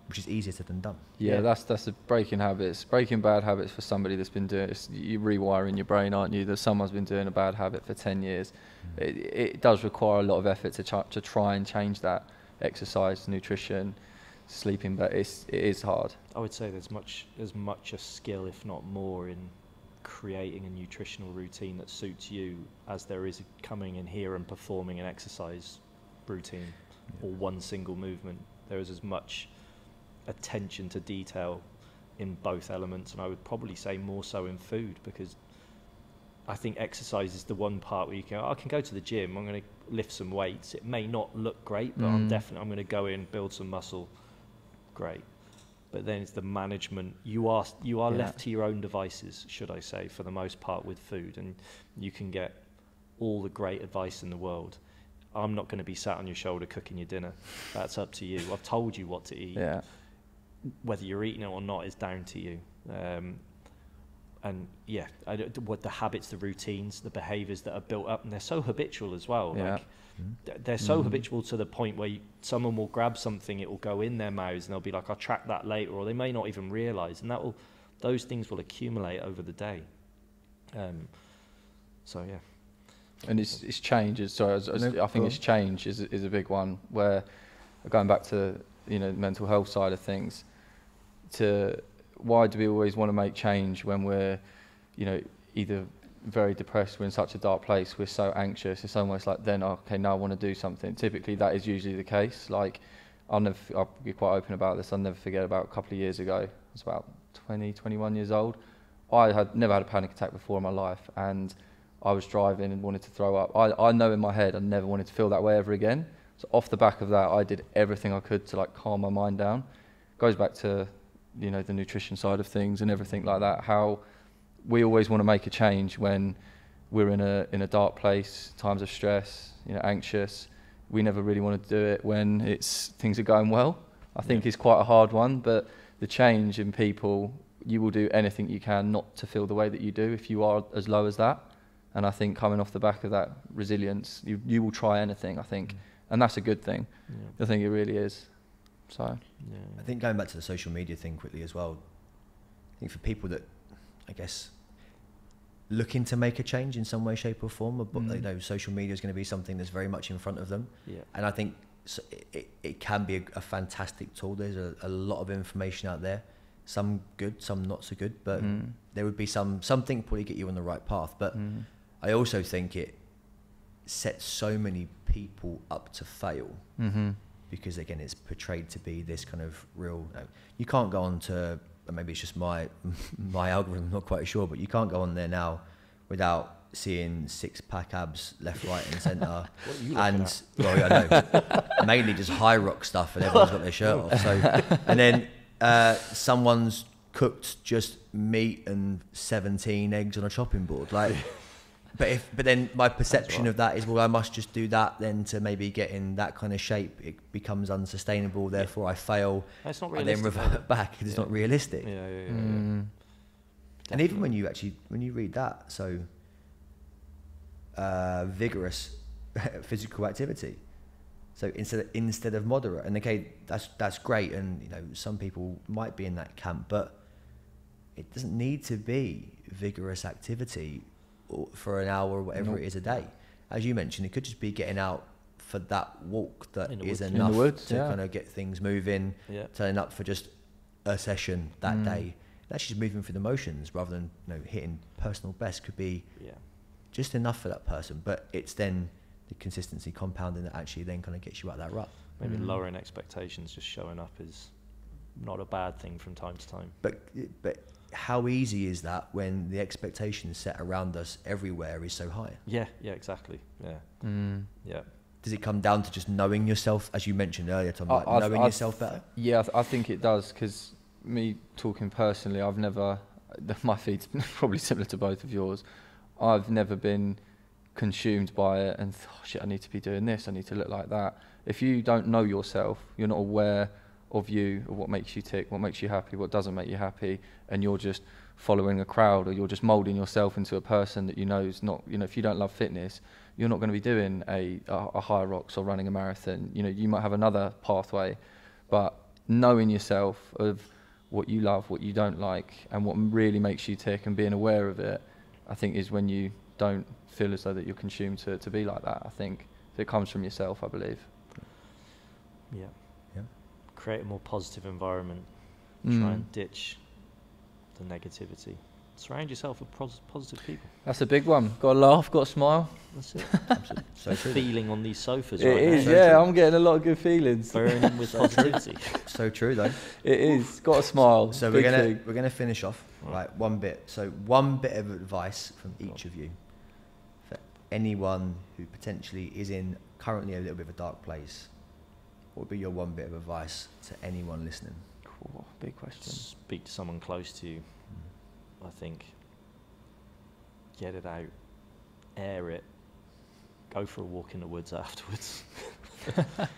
which is easier said than done. Yeah, Yeah. that's a breaking habits. Breaking bad habits for somebody that's been doing it. You're rewiring your brain, aren't you? That someone's been doing a bad habit for 10 years. It does require a lot of effort to try and change that. Exercise, nutrition, sleeping, but it is hard. I would say there's as much a skill, if not more, in creating a nutritional routine that suits you as there is coming in here and performing an exercise routine or one single movement. There is as much attention to detail in both elements, and I would probably say more so in food, because I think exercise is the one part where I can go to the gym, I'm going to lift some weights. It may not look great, but I'm going to go in, build some muscle. Great. But then it's the management. You are left to your own devices, should I say, for the most part with food, and you can get all the great advice in the world. I'm not going to be sat on your shoulder cooking your dinner. That's up to you. I've told you what to eat. Yeah. Whether you're eating it or not is down to you. And yeah, what the habits, the routines, the behaviours that are built up, and they're so habitual as well. Yeah. Like, they're so habitual to the point where someone will grab something, it will go in their mouths, and they'll be like, "I'll track that later," or they may not even realise, and those things will accumulate over the day. So yeah. And it's change. I think it's change is a big one. Where going back to the mental health side of things, why do we always want to make change when we're either very depressed, we're in such a dark place, we're so anxious? It's almost like then, okay, now I want to do something. Typically that is usually the case. Like I'll be quite open about this. I'll never forget, about a couple of years ago, I was about 20, 21 years old. I had never had a panic attack before in my life, and I was driving and wanted to throw up. I know in my head I never wanted to feel that way ever again. So off the back of that, I did everything I could to calm my mind down. Goes back to the nutrition side of things and everything like that. How we always want to make a change when we're in a dark place, times of stress, anxious. We never really want to do it when things are going well. I think it's quite a hard one, but the change in people, you will do anything you can not to feel the way that you do if you are as low as that. And I think coming off the back of that resilience, you will try anything, I think. And that's a good thing. Yeah. I think it really is. So I think going back to the social media thing quickly as well, I think for people that, I guess, looking to make a change in some way, shape or form, social media is going to be something that's very much in front of them. Yeah. And I think it can be a fantastic tool. There's a lot of information out there, some good, some not so good, but there would be something probably get you on the right path. But I also think it sets so many people up to fail, because again, it's portrayed to be this kind of real. You can't go on to, maybe it's just my algorithm, I'm not quite sure, but you can't go on there now without seeing 6-pack abs left, right, and centre. What are you looking at? Well, I know, mainly just High Rock stuff, and everyone's got their shirt off. So, and then someone's cooked just meat and 17 eggs on a chopping board, like. But then my perception of that is, well, I must just do that then to maybe get in that kind of shape. It becomes unsustainable. Therefore, I fail. It's not I realistic. then revert back because it's not realistic. Yeah. And even when you read that, so vigorous physical activity. So instead of moderate, and okay, that's great, and some people might be in that camp, but it doesn't need to be vigorous activity for an hour or whatever it is a day. As you mentioned, it could just be getting out for that walk that is enough to kind of get things moving, turning up for just a session that day. That's just moving through the motions rather than hitting personal best could be just enough for that person. But it's then the consistency compounding that actually then kind of gets you out of that rut. Maybe lowering expectations, just showing up is not a bad thing from time to time. But how easy is that when the expectations set around us everywhere is so high? Yeah, exactly. Yeah. Yeah. Does it come down to just knowing yourself, as you mentioned earlier, Tom, like knowing yourself better? Yeah, I think it does, because me talking personally, I've never, my feed's probably similar to both of yours, I've never been consumed by it and oh shit, I need to be doing this, I need to look like that. If you don't know yourself, you're not aware of you, of what makes you tick, what makes you happy, what doesn't make you happy, and you're just following a crowd, or you're just moulding yourself into a person that you know is not, you know, if you don't love fitness, you're not going to be doing a high rocks or running a marathon. You know, you might have another pathway, but knowing yourself of what you love, what you don't like, and what really makes you tick, and being aware of it, I think is when you don't feel as though that you're consumed to be like that. I think it comes from yourself, I believe. Yeah. Yeah. Create a more positive environment. Try and ditch the negativity. Surround yourself with positive people. That's a big one. Got to laugh, got to smile. That's it. So true. Feeling on these sofas It right is, now. yeah. I'm getting a lot of good feelings. Burning with positivity. So true, though. It is. Got to smile. So Big we're gonna finish off, right? One bit. So one bit of advice from each of you for anyone who potentially is in currently a little bit of a dark place. What would be your one bit of advice to anyone listening? Cool. Big question. Speak to someone close to you. I think. Get it out. Air it. Go for a walk in the woods afterwards. You've got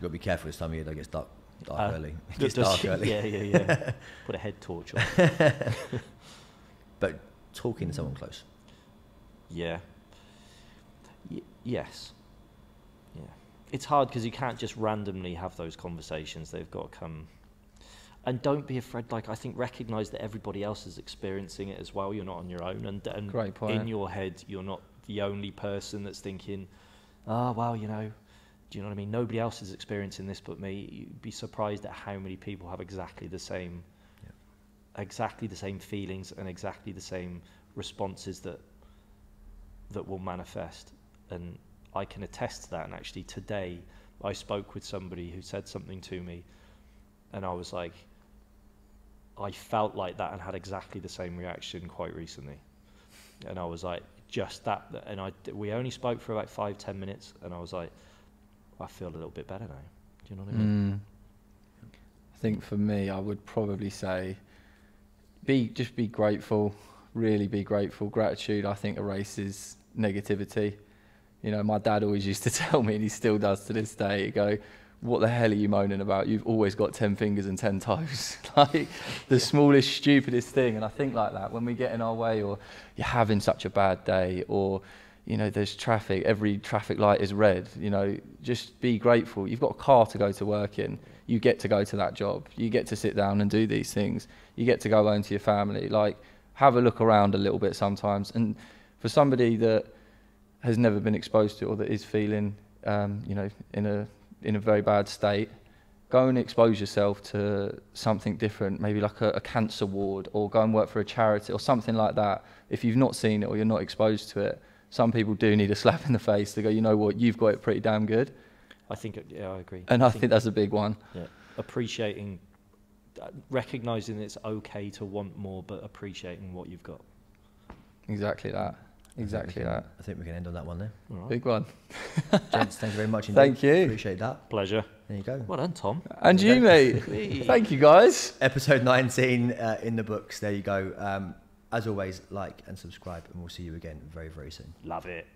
to be careful this time of year. Though it gets dark early. It gets Does- dark early. Yeah. Put a head torch on. But talking to someone close. Yeah. Yes. Yeah. It's hard because you can't just randomly have those conversations. They've got to come. And don't be afraid. Like, I think recognise that everybody else is experiencing it as well. You're not on your own. And Great point. in your head, you're not the only person that's thinking, oh, well, you know, do you know what I mean? Nobody else is experiencing this but me. You'd be surprised at how many people have exactly the same feelings and exactly the same responses that will manifest. And I can attest to that. And actually today I spoke with somebody who said something to me and I was like, I felt like that and had exactly the same reaction quite recently. And I was like, just that. And we only spoke for about 5-10 minutes and I was like, I feel a little bit better now. Do you know what I mean? I think for me, I would probably say, just be grateful, really be grateful. Gratitude, I think, erases negativity. You know, my dad always used to tell me, and he still does to this day, he'd go, what the hell are you moaning about? You've always got 10 fingers and 10 toes. Like the smallest, stupidest thing. And I think like that, when we get in our way, or you're having such a bad day, or, you know, there's traffic, every traffic light is red, you know, just be grateful. You've got a car to go to work in. You get to go to that job. You get to sit down and do these things. You get to go home to your family. Like, have a look around a little bit sometimes. And for somebody that has never been exposed to it, or that is feeling, you know, in a very bad state, go and expose yourself to something different, maybe like a cancer ward, or go and work for a charity or something like that. If you've not seen it or you're not exposed to it, some people do need a slap in the face to go, you know what, you've got it pretty damn good. I think, yeah, I agree. And I think that's a big one. Yeah, appreciating, recognising it's okay to want more, but appreciating what you've got. Exactly that. Exactly that. I think we can end on that one there. All right. Big one. Gents, thank you very much indeed. Thank you. Appreciate that. Pleasure. There you go. Well done, Tom. And you, mate. Thank you, guys. Episode 19 in the books. There you go. As always, like and subscribe, and we'll see you again very, very soon. Love it.